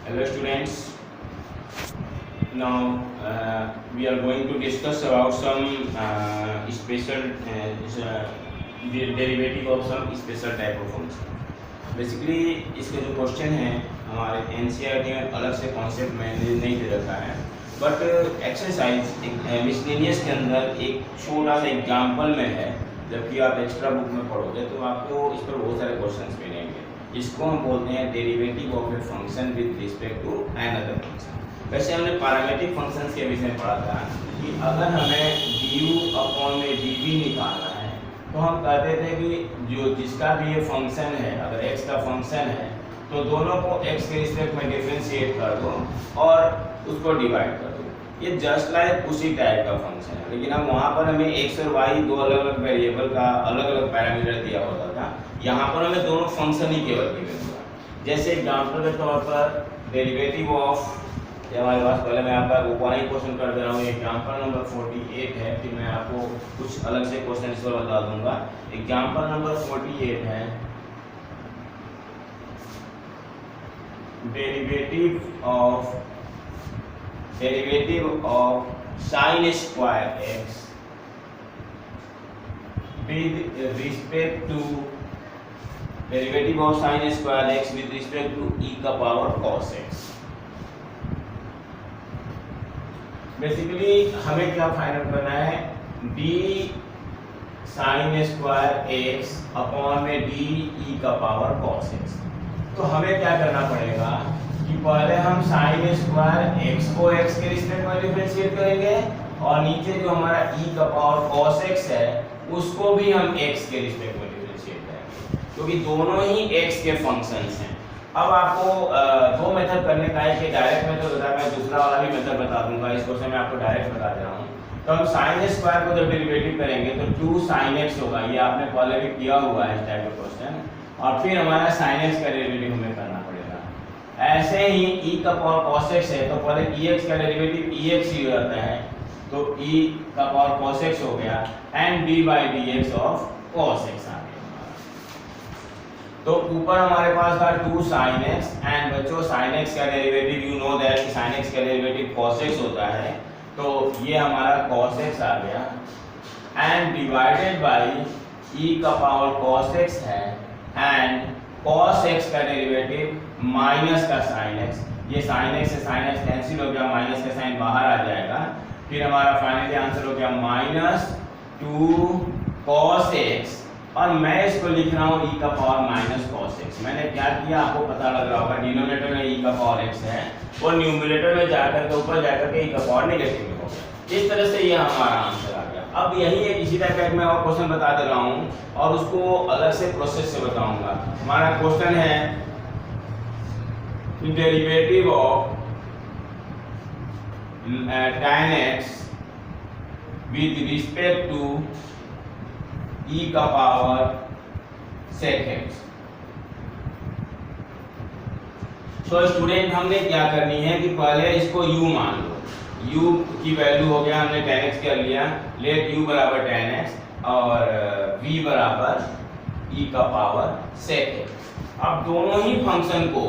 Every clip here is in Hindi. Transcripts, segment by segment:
Hello students. Now we are going to discuss about some special derivative of some special type of function. Basically इसके जो क्वेश्चन हैं हमारे एनसीईआरटी में अलग से कॉन्सेप्ट मैंने नहीं दे रखा है, बट एक्सरसाइज मिसलेनियस के अंदर एक छोटा सा एग्जाम्पल में है। जबकि आप एक्स्ट्रा बुक में पढ़ोगे तो आपको इस पर बहुत सारे क्वेश्चंस मिलेंगे। इसको हम बोलते हैं derivative of a function with respect to another function. वैसे हमने पैरामीट्रिक फंक्शंस के विषय में पढ़ा था कि अगर हमें du अपॉन में dv निकालना है तो हम कहते थे कि जो जिसका भी ये फंक्शन है, अगर x का फंक्शन है तो दोनों को x के रिस्पेक्ट में डिफरेंशिएट कर दो और उसको डिवाइड कर दो। ये जस्ट लाइक उसी टाइप का फंक्शन है, लेकिन अब वहाँ पर हमें x और y दो अलग अलग वेरिएबल का अलग अलग पैरामीटर दिया होता था। यहाँ पर हमें दोनों फंक्शन ही केवल दिए हुआ। जैसे एग्जाम्पल के तौर पर डेरिवेटिव ऑफ, हमारे पास पहले मैं आपका ऊपर ही क्वेश्चन कर दे रहा हूँ। एग्जाम्पल नंबर 48 है, फिर मैं आपको कुछ अलग से क्वेश्चन इस पर बता दूंगा। एग्जाम्पल नंबर 48 है derivative of sine square X with respect to derivative of sine square X with respect to E का पावर कॉस एक्स। बेसिकली हमें क्या फाइंड करना है, D sign square x upon में डी ई का पावर कॉस एक्स। तो हमें क्या करना पड़ेगा कि पहले हम साइन स्क्वायर एक्स को एक्स के रिस्पेक्ट में डिफरेंशिएट करेंगे और नीचे जो हमारा ई का पावर कॉस एक्स है उसको भी हम एक्स के रिस्पेक्ट में डिफरेंशिएट करेंगे, क्योंकि दोनों ही एक्स के फंक्शंस हैं। अब आपको दो मेथड करने का है कि डायरेक्ट मेथड होता है, मैं दूसरा वाला भी मेथड बता दूंगा। इस क्वेश्चन में आपको डायरेक्ट बता दे रहा हूँ। तो हम साइन स्क्वायर को जब डेरिवेटिव करेंगे तो 2 sin x होगा, ये आपने पहले भी किया हुआ है इस टाइप का क्वेश्चन। और फिर हमारा sin x का डेरिवेटिव हमें करना पड़ेगा। ऐसे ही e का पावर cos x है तो पहले ex का डेरिवेटिव ex ही हो जाता है, तो e का पावर cos x हो गया and d by dx of cos x आ गया। तो ऊपर हमारे पास था 2 sin x एंड बच्चों sin x का derivative you know that sin x का डेरिवेटिव cos x होता है, तो ये हमारा cos x आ गया एंड डिवाइडेड बाय e का पावर cos x है एंड cos x का डेरिवेटिव माइनस का sin x। ये sin x से sin x कैंसिल हो गया, माइनस का साइन बाहर आ जाएगा। फिर हमारा फाइनली आंसर हो गया -2 cos x और मैं इसको लिख रहा हूँ e का पावर माइनस cos x। मैंने क्या किया आपको पता लग रहा होगा, डिनोमिनेटर में e का पावर x है और न्यूमरेटर में जाकर के ऊपर जाकर के e का पावर नेगेटिव में हो गया। इस तरह से ये हमारा आंसर आ गया। अब यही एक इसी टाइप का एक मैं और क्वेश्चन बता दे रहा हूँ और उसको अलग से प्रोसेस से बताऊंगा। हमारा क्वेश्चन है derivative of tan x with respect to e का पावर sec x। तो स्टूडेंट हमने क्या करनी है कि पहले इसको u मान लो, u की वैल्यू हो गया, हमने tan x कर लिया। लेट u बराबर tan x और v बराबर e का पावर sec x। अब दोनों ही फंक्शन को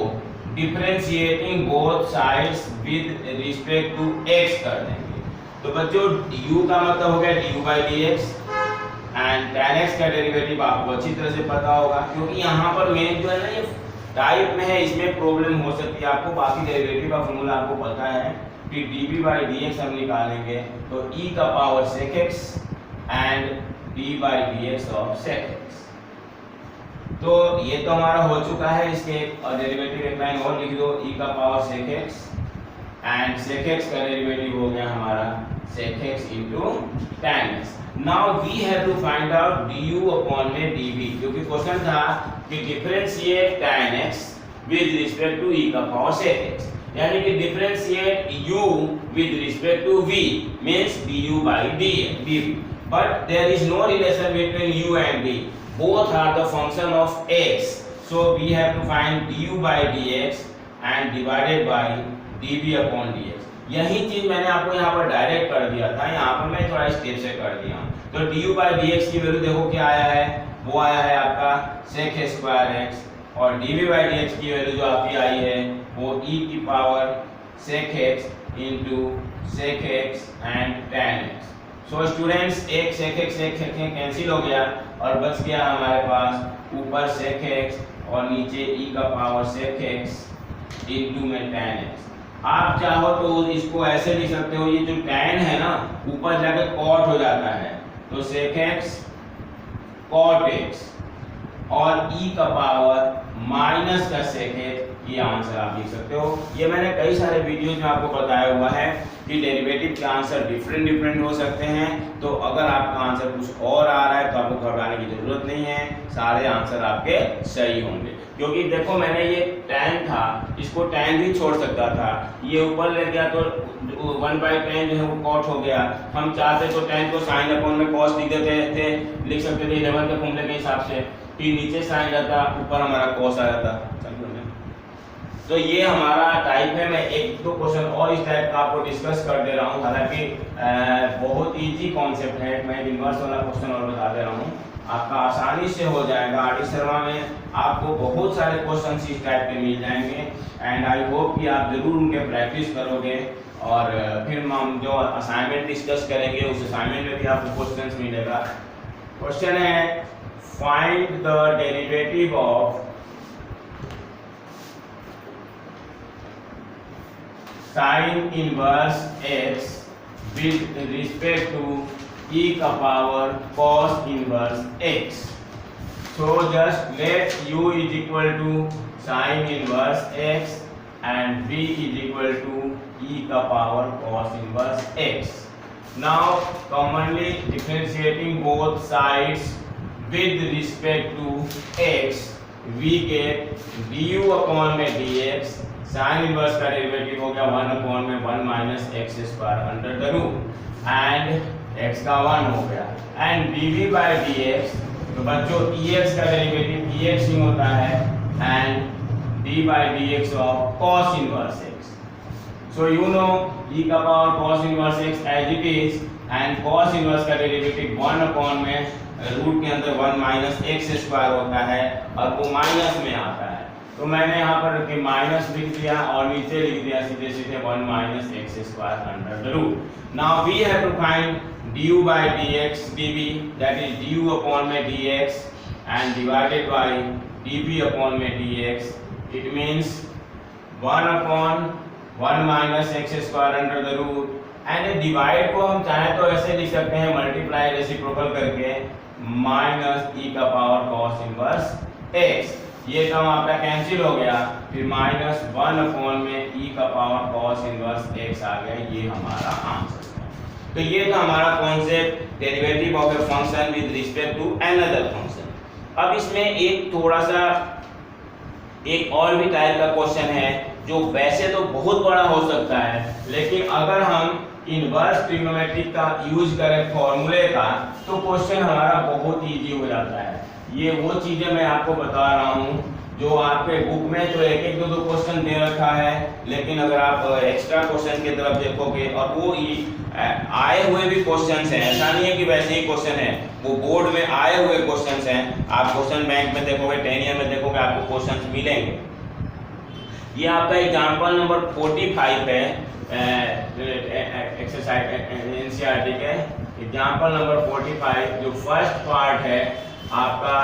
differentiating both sides with respect to x कर देंगे। तो बच्चों u का मतलब हो गया du by dx and tan x का डेरिवेटिव आपको अच्छी तरह से पता होगा, क्योंकि यहाँ पर मेन जो है ना ये टाइप में है, इसमें प्रॉब्लम हो सकती है आपको। बाकी डेरिवेटिव का फॉर्मूला आपको पता है। फिर dv by dx हम निकालेंगे तो e का power sec x and d by dx of sec x। तो ये तो हमारा हो चुका है। इसके डेरिवेटिव एक लाइन और लिख दो, e का power sec x and sec x का डेरिवेटिव हो गया हमारा sec x into tan x। Now we have to find out du upon में dv, क्योंकि क्वेश्चन था कि differentiate tan x with respect to e का पावर sec x, यानी कि differentiate u with respect to v means du by dv, but there is no relation between u and v, both are the function of x, so we have to find du by dx and divided by dv upon dx। यही चीज मैंने आपको यहाँ पर डायरेक्ट कर दिया था, यहाँ पर मैं थोड़ा स्टेप से कर दिया हूँ। तो du by dx की वैल्यू देखो क्या आया है, वो आया है आपका sec स्क्वायर x और dv by dx की वैल्यू जो आपकी आई है वो e की power sec x into sec x and tan x। So students एक sec x कैंसिल हो गया और बच गया हमारे पास ऊपर sec x और नीचे e का पावर sec x into में tan x। आप चाहो तो इसको ऐसे लिख सकते हो, ये जो tan है ना ऊपर जाकर cot हो जाता है, तो sec x cot x और e का पावर माइनस का sec x, ये आंसर आप लिख सकते हो। ये मैंने कई सारे वीडियोज में आपको बताया हुआ है कि डेरिवेटिव के आंसर डिफरेंट हो सकते हैं, तो अगर आपका आंसर कुछ और आ रहा है तो आपको घबराने की जरूरत नहीं है, सारे आंसर आपके सही होंगे। क्योंकि देखो मैंने ये tan था, इसको tan भी छोड़ सकता था, ये ऊपर ले गया तो 1/tan जो है वो cot हो गया। हम चाहते तो tan को sin अपॉन में cos लिख देते थे, लिख सकते थे 11 के फॉर्मूले के हिसाब से, फिर नीचे sin रहता, ऊपर हमारा cos आ जाता। तो ये हमारा टाइप है। मैं एक दो क्वेश्चन और इस टाइप का आपको डिस्कस कर दे रहा हूँ, हालांकि बहुत इजी कॉन्सेप्ट है। मैं इन्वर्स वाला क्वेश्चन और बता दे रहा हूँ, आपका आसानी से हो जाएगा। आर.डी. शर्मा में आपको बहुत सारे क्वेश्चन इस टाइप के मिल जाएंगे एंड आई होप कि आप जरूर उनके प्रैक्टिस करोगे और फिर हम जो असाइनमेंट डिस्कस करेंगे उस असाइनमेंट में भी आपको क्वेश्चन मिलेगा। क्वेश्चन है find the derivative of sin inverse x with respect to e का power cos inverse x। So just let u is equal to sin inverse x and v is equal to e का power cos inverse x। Now commonly differentiating both sides with respect to x, we get du upon में dx, साइन इनवर्स का डेरिवेटिव हो गया 1 अपॉन में 1 minus X square under the root and x का 1 हो गया एंड dv बाय dx। तो बच्चों dx का डेरिवेटिव dx ही होता है and d by dx of cos inverse x। So you know e का power cos inverse x as it is and cos inverse का डेरिवेटिव 1 अपॉन में रूट के अंदर 1 माइनस एक्स स्क्वायर होता है और वो माइनस में आता है। तो मैंने यहाँ पर माइनस लिख दिया और नीचे लिख दिया सीधे सीधे 1 minus X square under the root. Now we have to find du by dx dv, that is du upon में dx and divided by dv upon में dx। It means 1 upon 1 minus X square under the root and divide को हम चाहे तो ऐसे लिख सकते हैं मल्टीप्लाई रेसिप्रोकल करके माइनस e का पावर cos इनवर्स x। ये टर्म आपका कैंसिल हो गया, फिर माइनस 1 अपॉन में e का पावर cos इनवर्स x आ गया। ये हमारा आंसर है। तो ये था हमारा concept derivative of a function with respect to another function. अब इसमें एक थोड़ा सा एक और भी टाइप का क्वेश्चन है जो वैसे तो बहुत बड़ा हो सकता है, लेकिन अगर हम इनवर्स ट्रिग्नोमेट्रिक का यूज करें फॉर्मूले का तो क्वेश्चन हमारा बहुत इजी हो जाता है। ये वो चीजें मैं आपको बता रहा हूँ जो आपके बुक में तो एक एक दो क्वेश्चन दे रखा है, लेकिन अगर आप एक्स्ट्रा क्वेश्चन की तरफ देखोगे और वो आए हुए भी क्वेश्चंस हैं, ऐसा नहीं है कि वैसे ही क्वेश्चन है, वो बोर्ड में आए हुए क्वेश्चंस हैं। आप क्वेश्चन बैंक में देखोगे, 10 ईयर में देखोगे, आपको क्वेश्चंस मिलेंगे। ये आपका एग्जांपल नंबर 45 है एक्सरसाइज एनसीईआरटी के एग्जांपल नंबर 45। जो फर्स्ट पार्ट है आपका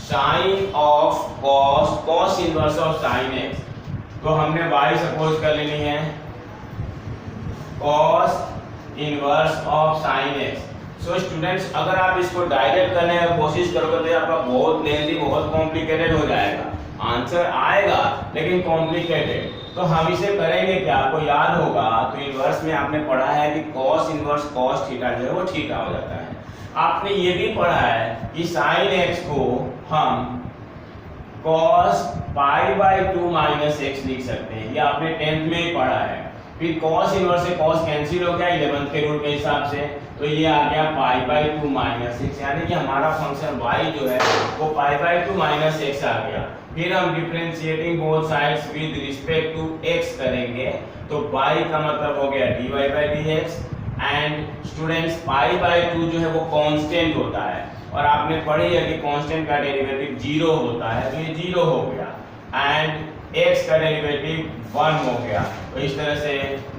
sine of cos inverse of sine x, तो हमने y सपोज कर लेनी है cos inverse of sine x. So students अगर आप इसको डायरेक्ट करने की कोशिश करोगे तो आपका बहुत लेंथी बहुत कॉम्प्लिकेटेड हो जाएगा, आंसर आएगा लेकिन कॉम्प्लिकेटेड। तो हम इसे करेंगे क्या, आपको याद होगा तो इनवर्स में आपने पढ़ा है कि कॉस इनवर्स कॉस थीटा जो है वो थीटा हो जाता है। आपने ये भी पढ़ा है कि साइन एक्स को हम cos π/2 माइनस एक्स लिख सकते हैं, ये आपने 10th में ही पढ़ा है। फिर cos इनवर्स से cos कैंसिल हो गया 11th के रूल के हिसाब से, तो ये आ गया π/2 माइनस एक्स, यानी कि हमारा फंक्शन y जो है वो π/2 माइनस एक्स आ गया। फिर हम differentiating both sides with respect to x करेंगे, तो y का मतलब हो गया dy/dx एंड स्टूडेंट्स π/2 जो है वो कांस्टेंट होता है और आपने पढ़ी है कि कांस्टेंट का डेरिवेटिव 0 होता है, तो ये 0 हो गया एंड x का डेरिवेटिव 1 हो गया। तो इस तरह से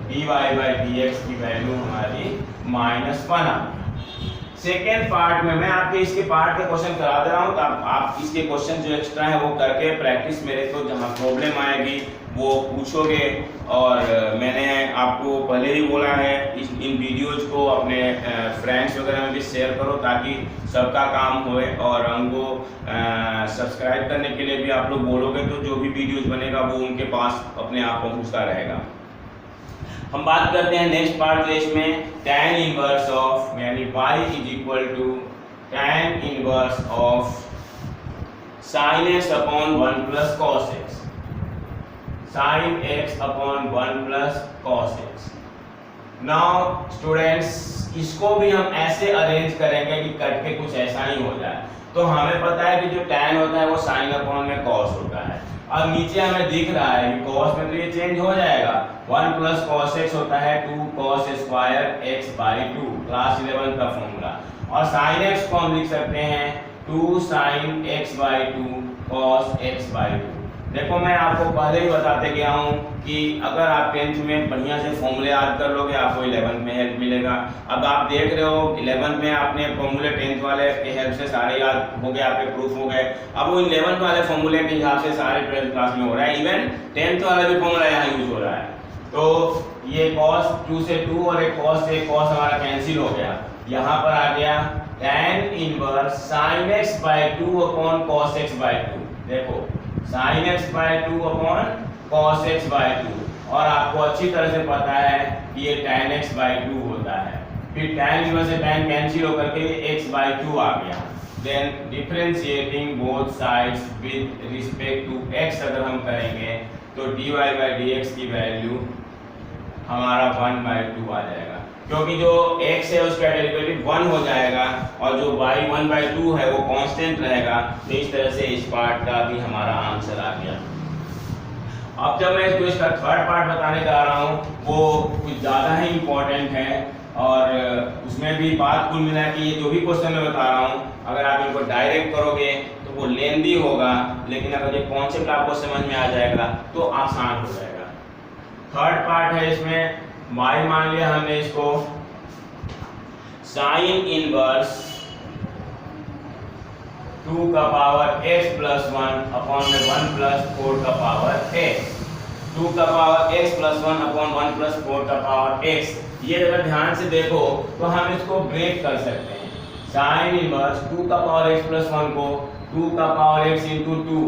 dy/dx की वैल्यू हमारी -1 आ गई। सेकेंड पार्ट में मैं आपके इसके पार्ट के क्वेश्चन करा दे रहा हूँ, तो आप इसके क्वेश्चन जो एक्स्ट्रा है वो करके प्रैक्टिस मेरे को जहाँ प्रॉब्लम आएगी वो पूछोगे। और मैंने आपको पहले ही बोला है इन वीडियोज को अपने फ्रेंड्स वगैरह में भी शेयर करो ताकि सबका काम होए, और हमको सब्सक्राइब करने के लिए भी आप लोग बोलोगे तो जो भी वीडियोज बनेगा वो उनके पास अपने आप पहुँचता रहेगा। हम बात करते हैं नेक्स्ट पार्ट जो इसमें tan इनवर्स ऑफ यानी y is equal to tan inverse ऑफ sin x upon 1 plus cos x, sin x upon 1 plus cos x। Now students इसको भी हम ऐसे अरेंज करेंगे कि कट के कुछ ऐसा ही हो जाए। तो हमें पता है कि जो tan होता है वो sin अपॉन में cos होता है। अब नीचे हमें दिख रहा है कि cos में तो ये चेंज हो जाएगा, 1 प्लस cos x होता है 2 cos स्क्वायर x/2 क्लास 11 का फॉर्मूला। और sin x को हम लिख सकते हैं 2 sin x/2 cos x/2। देखो मैं आपको पहले ही बताते गया हूँ कि अगर आप 10th में बढ़िया से फॉर्मूले याद कर लोगे आपको 11th में हेल्प मिलेगा। अब आप देख रहे हो 11th में आपने फॉर्मूले 10th वाले के हेल्प से सारे याद हो गए, आपके प्रूफ हो गए। अब वो 11th वाले फॉर्मूले के हिसाब से सारे 12th क्लास में हो रहा है, इवन 10th वाला भी फॉर्मूला यहाँ यूज हो रहा है। तो ये cos 2 से 2 और एक cos से cos हमारा कैंसिल हो गया। यहाँ पर आ गया tan inverse sin x/2 upon cos x/2। देखो sin x/2 upon cos x/2, और आपको अच्छी तरह से पता है कि ये tan x/2 होता है। फिर tan इनवर्स से tan कैंसिल होकर के x/2 आ गया। Then differentiating both sides with respect to x अगर हम करेंगे तो dy/dx की वैल्यू हमारा 1/2 आ जाएगा, क्योंकि जो x है उसका डेरिवेटिव 1 हो जाएगा और जो y 1/2 है वो कांस्टेंट रहेगा। तो इस तरह से इस पार्ट का भी हमारा आंसर आ गया। अब जब मैं इसका थर्ड पार्ट बताने जा रहा हूँ वो कुछ ज़्यादा ही इम्पोर्टेंट है, और उसमें भी बात कुल मिला कि ये जो भी क्वेश्चन मैं बता रहा हूँ अगर आप इनको डायरेक्ट करोगे तो वो लेंदी होगा, लेकिन अगर ये कॉन्सेप्ट आपको समझ में आ जाएगा तो आसान हो जाएगा। थर्ड पार्ट है इसमें y मान लिया हमने इसको sin इनवर्स 2 का पावर x प्लस 1 अपॉन में 1 प्लस 4 का पावर x, 2 का power x plus 1 upon 1 plus 4 का पावर x। ये अगर ध्यान से देखो तो हम इसको ब्रेक कर सकते हैं। sin इनवर्स 2 का पावर x प्लस 1 को 2 का पावर x इंटू 2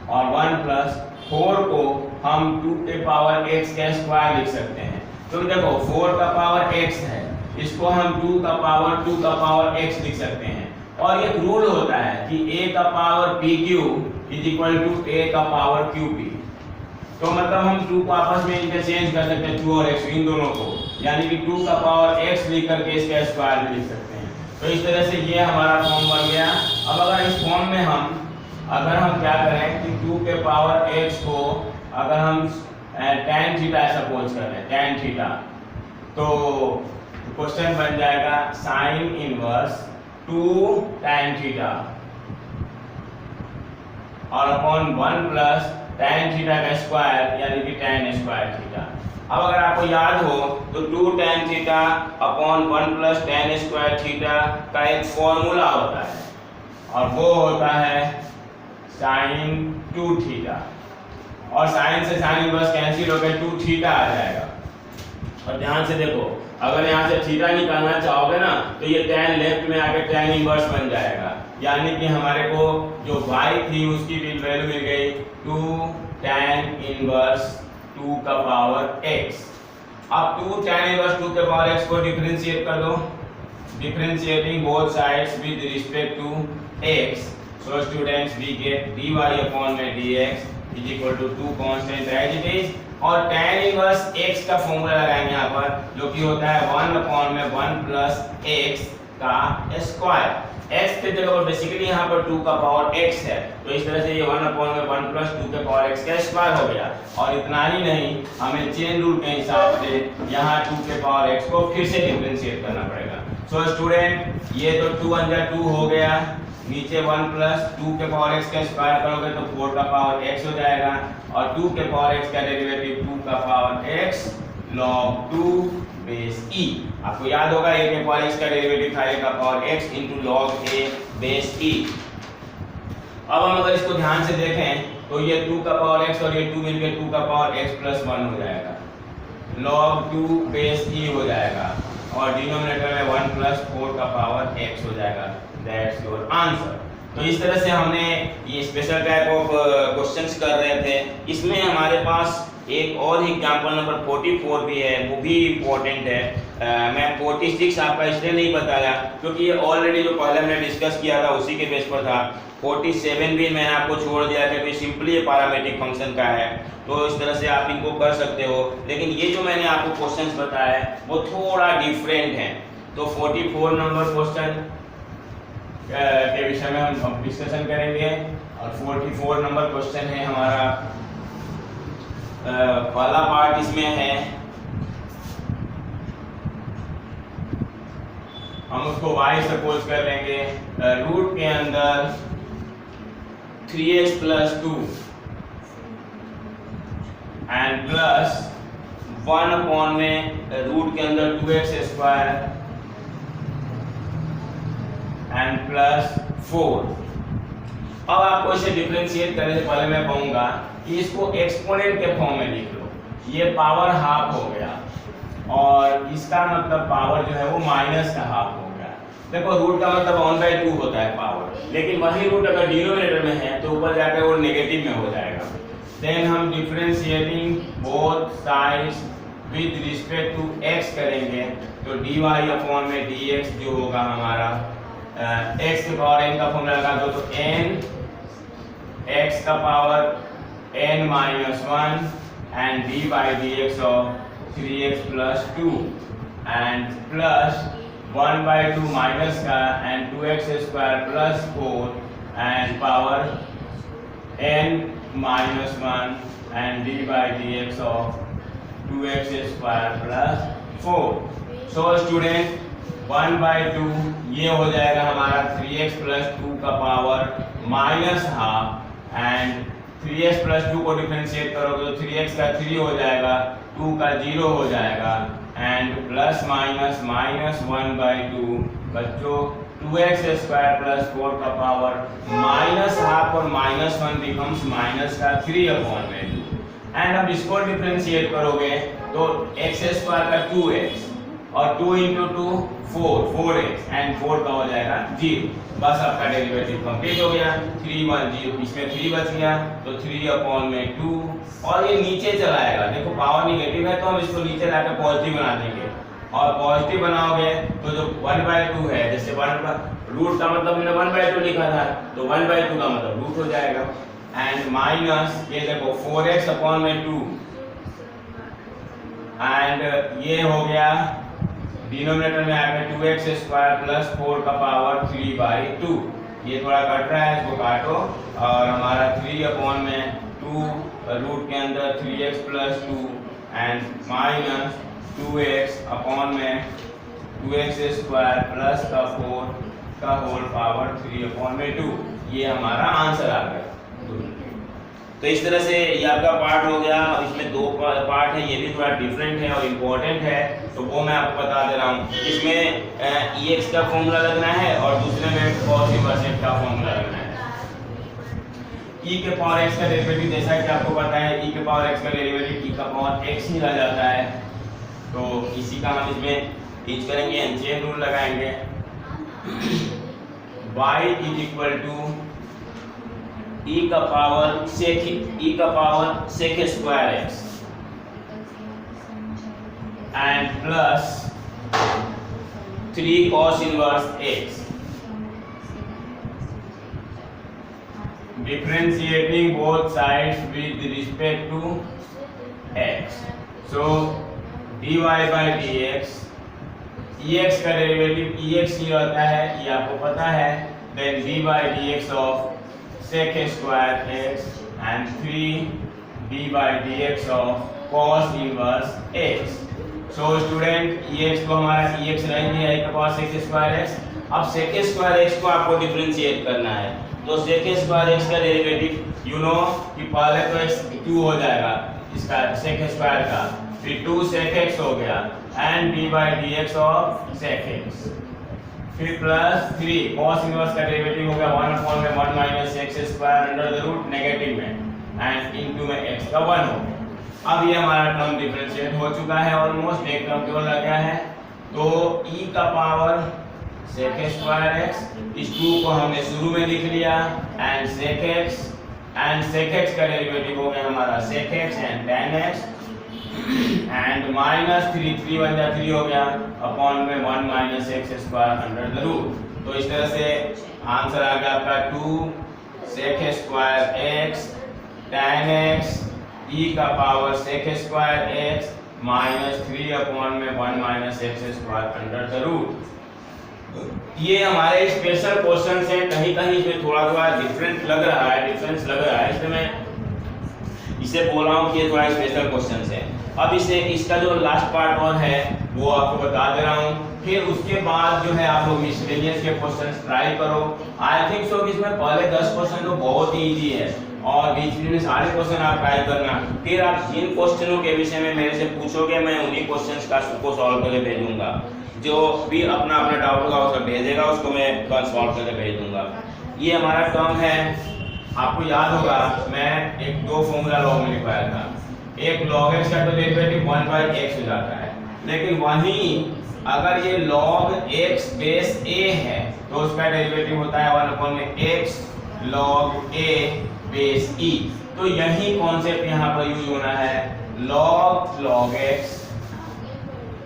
और 1 प्लस 4 को हम 2 के पावर x का स्क्वायर लिख सकते हैं। तो देखो 4 का पावर x है, इसको हम 2 का पावर x लिख सकते हैं। और एक रूल होता है कि a का power pq is equal to a का पावर qp। तो मतलब हम 2 को आपस में इंटरचेंज कर सकते हैं 2 और x इन दोनों को, यानी कि 2 का पावर x लिख करके इसका स्क्वायर भी लिख सकते हैं। तो इस तरह से ये हमारा फॉर्म बन गया। अब अगर इस फॉर्म में अगर हम क्या करें कि 2 के पावर x को अगर हम tan थीटा सपोज करें tan थीटा, तो क्वेश्चन बन जाएगा sin इनवर्स 2 tan थीटा और अपॉन 1 प्लस tan थीटा का स्क्वायर यानी कि tan स्क्वायर थीटा। अब अगर आपको याद हो तो 2 tan theta upon 1 plus tan square theta का एक फॉर्मूला होता है और वो होता है sin 2 थीटा, और sin से sin इनवर्स कैंसिल होकर 2 थीटा आ जाएगा। और ध्यान से देखो अगर यहाँ से थीटा निकालना चाहोगे ना तो ये tan लेफ्ट में आके tan इनवर्स बन जाएगा, यानी कि हमारे को जो y थी उसकी भी वैल्यू मिल गई 2 tan इनवर्स 2 का पावर x। अब 2 tan इनवर्स 2 के पावर x को डिफरेंशिएट कर दो, differentiating both sides with respect to x। So students we get dy upon में dx is equal to 2 constant as it is, और tan इनवर्स x का फॉर्मूला लगाएंगे यहाँ पर जो कि होता है 1 अपॉन में 1 प्लस x का स्क्वायर। x के जगह पर बेसिकली यहाँ पर 2 का पावर x है, तो इस तरह से ये 1 अपॉन में 1 प्लस 2 के पावर x का स्क्वायर हो गया। और इतना ही नहीं, हमें चेन रूल के हिसाब से यहाँ 2 के पावर x को फिर से डिफरेंशिएट करना पड़ेगा। सो स्टूडेंट ये तो 2 × 2 हो गया, नीचे 1 प्लस 2 के पावर x का स्क्वायर करोगे तो 4 का पावर x हो जाएगा, और 2 के पावर x का डेरिवेटिव 2 का power x log 2 base e। आपको याद होगा a के पावर x का डेरिवेटिव था a का power x into log a base e। अब हम अगर इसको ध्यान से देखें तो ये 2 का पावर x और ये 2 मिलकर 2 का पावर x प्लस 1 हो जाएगा, log 2 बेस e हो जाएगा, और डिनोमिनेटर में 1 प्लस 4 का पावर x हो जाएगा। That's your answer. तो इस तरह से हमने ये स्पेशल टाइप ऑफ क्वेश्चंस कर रहे थे। इसमें हमारे पास एक और एग्जांपल नंबर 44 भी है, वो भी इम्पोर्टेंट है। मैं 46 आपका इसलिए नहीं बताया क्योंकि ये ऑलरेडी जो पहले हमने डिस्कस किया था उसी के बेस पर था। 47 भी मैंने आपको छोड़ दिया क्योंकि सिंपली ये पैरामेट्रिक फंक्शन का है, तो इस तरह से आप इनको कर सकते हो। लेकिन ये जो मैंने आपको क्वेश्चंस बताया है वो थोड़ा डिफरेंट है। तो 44 नंबर क्वेश्चन के विषय में हम डिस्कशन करेंगे, और 44 नंबर क्वेश्चन है हमारा पहला पार्ट इसमें है, हम उसको y सपोज कर लेंगे, रूट के अंदर 3x plus 2 and plus 1 upon में रूट के अंदर 2x स्क्वायर एंड प्लस 4। अब आपको इसे डिफरेंशिएट करने से पहले मैं कहूंगा कि इसको एक्सपोनेंट के फॉर्म में लिख लो। ये पावर हाफ हो गया और इसका मतलब पावर जो है वो माइनस का हाफ हो गया। देखो रूट का मतलब 1/2 होता है पावर, लेकिन वही रूट अगर डिनोमिनेटर में है तो ऊपर जाकर वो नेगेटिव में हो जाएगा। देन हम differentiating both sides with respect to x करेंगे, तो dy अपॉन में dx जो होगा हमारा x के पावर n का फॉर्मूला लगा दो, तो n x का power n minus 1 and d by dx of 3x plus 2 and plus 1/2 minus का and 2x square plus 4 and power n minus 1 and d by dx of 2x square plus 4। So student 1/2 ये हो जाएगा हमारा 3x प्लस 2 का power minus half, and 3x plus 2 को डिफरेंशिएट करोगे तो 3x का 3 हो जाएगा, 2 का 0 हो जाएगा, एंड प्लस माइनस माइनस 1/2 बच्चों 2x स्क्वायर प्लस 4 का पावर माइनस हाफ और माइनस 1 बिकम्स माइनस का 3 अपॉन में 2। एंड अब इसको डिफरेंशिएट करोगे तो x स्क्वायर का 2x और 2 इंटू 2 4x एंड 4 का हो जाएगा 0। बस आपका डेरिवेटिव कंप्लीट हो गया। 3 1 0, इसमें 3 बच गया तो 3 अपॉन में 2, और ये नीचे चला आएगा। देखो पावर निगेटिव है तो हम इसको नीचे लाकर पॉजिटिव बना देंगे, और पॉजिटिव बनाओगे तो जो 1/2 है, जैसे 1 रूट का मतलब हमने 1/2 लिखा था तो 1/2 का मतलब रूट हो जाएगा, एंड माइनस ये देखो 4x अपॉन में 2 एंड ये हो गया डिनोमिनेटर में आएगा 2x स्क्वायर प्लस 4 का पावर 3/2। ये थोड़ा कट रहा है, इसको काटो, और हमारा 3 अपॉन में 2 रूट के अंदर 3x plus 2 and minus 2x upon में 2x स्क्वायर प्लस का 4 का होल पावर 3 अपॉन में 2। ये हमारा आंसर आ गया। तो इस तरह से ये आपका पार्ट हो गया। अब इसमें 2 पार्ट है, ये भी थोड़ा डिफरेंट है और इम्पोर्टेंट है, तो वो मैं आपको बता दे रहा हूँ। इसमें ex का फॉर्मूला लगना है और दूसरे में cos इनवर्स का फॉर्मूला लगना है। e के पावर x का डेरिवेटिव जैसा कि आपको पता है e के पावर x का डेरिवेटिव e का पावर x ही रह जाता है, तो इसी का हम इसमें यूज करेंगे, चेन रूल लगाएंगे। y is equal to e का power sec square x and plus 3 cos inverse x, differentiating both sides with respect to x। So dy by dx, ex का डेरिवेटिव ex ही रहता है, ये आपको पता है। Then d by dx of sec square x and 3 d by dx of cos inverse x। So student ex को हमारा ex रहेंगे, e का पावर sec square x अब sec स्क्वायर x को आपको डिफरेंशिएट करना है, तो sec स्क्वायर x का डेरिवेटिव यू नो कि पहले तो x 2 हो जाएगा इसका sec स्क्वायर का, फिर 2 sec x हो गया and d/dx of sec x, फिर प्लस 3 cos इनवर्स का डेरिवेटिव हो गया 1/1 minus x square under the root negative में एंड इनटू में x का 1 हो गया। अब ये हमारा टर्म डिफरेंशिएट हो चुका है ऑलमोस्ट, एक टर्म केवल रह गया है, तो e का पावर sec स्क्वायर x, इस 2 को हमने शुरू में लिख लिया एंड sec x का डेरिवेटिव हो गया हमारा sec x and tan x and minus 3 1 जा 3 हो गया अपॉन में 1 minus x square under the root. तो इस तरह से आंसर आ गया आपका 2 sec square x tan x e का power sec square x minus 3 upon में 1 minus x square under the root. ये हमारे स्पेशल क्वेश्चन हैं, कहीं कहीं इसमें थोड़ा थोड़ा डिफरेंस लग रहा है, इसलिए मैं इसे बोल रहा हूँ कि ये थोड़ा स्पेशल क्वेश्चन है। अब इसे इसका जो लास्ट पार्ट और है वो आपको बता दे रहा हूँ, फिर उसके बाद जो है आप लोग मिसलेनियस के क्वेश्चंस ट्राई करो। आई थिंक सो कि इसमें पहले 10 क्वेश्चन तो बहुत ही इजी है और बीच में सारे क्वेश्चन आप ट्राई करना, फिर आप जिन क्वेश्चनों के विषय में मेरे से पूछोगे मैं उन्हीं क्वेश्चंस को सॉल्व करके भेजूंगा। जो भी अपना डाउट होगा उसको भेजेगा, उसको मैं सॉल्व करके भेज दूंगा। ये हमारा टर्म है, आपको याद होगा मैं एक 2 फॉर्मूला लॉग में लिखवाया था, एक log x का तो डेरिवेटिव 1/x हो जाता है, लेकिन वहीं अगर ये log x बेस a है तो उसका डेरिवेटिव होता है 1/x log a base e। तो यही कॉन्सेप्ट यहाँ पर यूज होना है, log x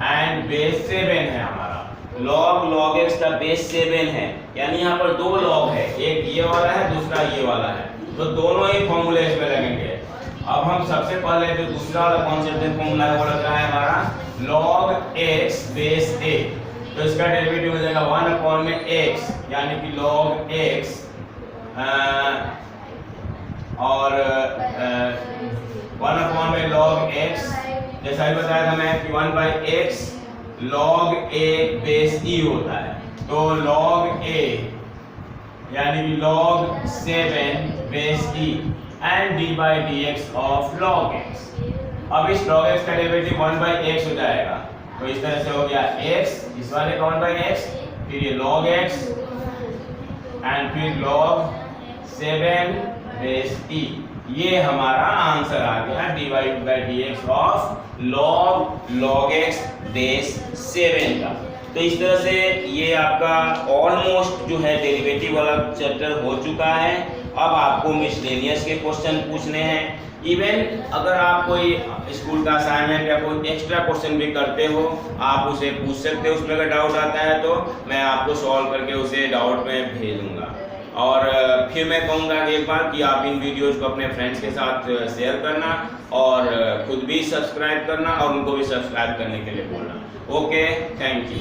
एंड बेस 7 है हमारा, log x का बेस 7 है, यानी यहाँ पर 2 log है, एक ये वाला है दूसरा ये वाला है, तो दोनों ही फॉर्मूले इसमें लगेंगे। अब हम सबसे पहले जो दूसरा वाला कॉन्सेप्ट फॉर्मूला है वो लग रहा है हमारा log x बेस a, तो इसका डेरिवेटिव हो जाएगा 1 में x, यानी कि log x और 1 में log x, जैसा ही बताया था मैं कि 1/x log a base e होता है, तो log a यानी कि log 7 base e and d/dx of log x। अब इस log x का डेरिवेटिव 1/x हो जाएगा, तो इस तरह से हो गया x, इस वाले का 1/x, फिर ये log x एंड फिर log 7 बेस e। ये हमारा आंसर आ गया d/dx of log x base 7 का। तो इस तरह से ये आपका ऑलमोस्ट जो है डेरिवेटिव वाला चैप्टर हो चुका है। अब आपको मिसलेनियस के क्वेश्चन पूछने हैं। इवन अगर आप कोई स्कूल का असाइनमेंट या कोई एक्स्ट्रा क्वेश्चन भी करते हो आप उसे पूछ सकते हो, उसमें अगर डाउट आता है तो मैं आपको सॉल्व करके उसे डाउट में भेज दूंगा। और फिर मैं कहूँगा एक बार कि आप इन वीडियोज़ को अपने फ्रेंड्स के साथ शेयर करना और खुद भी सब्सक्राइब करना और उनको भी सब्सक्राइब करने के लिए बोलना। Okay, thank you.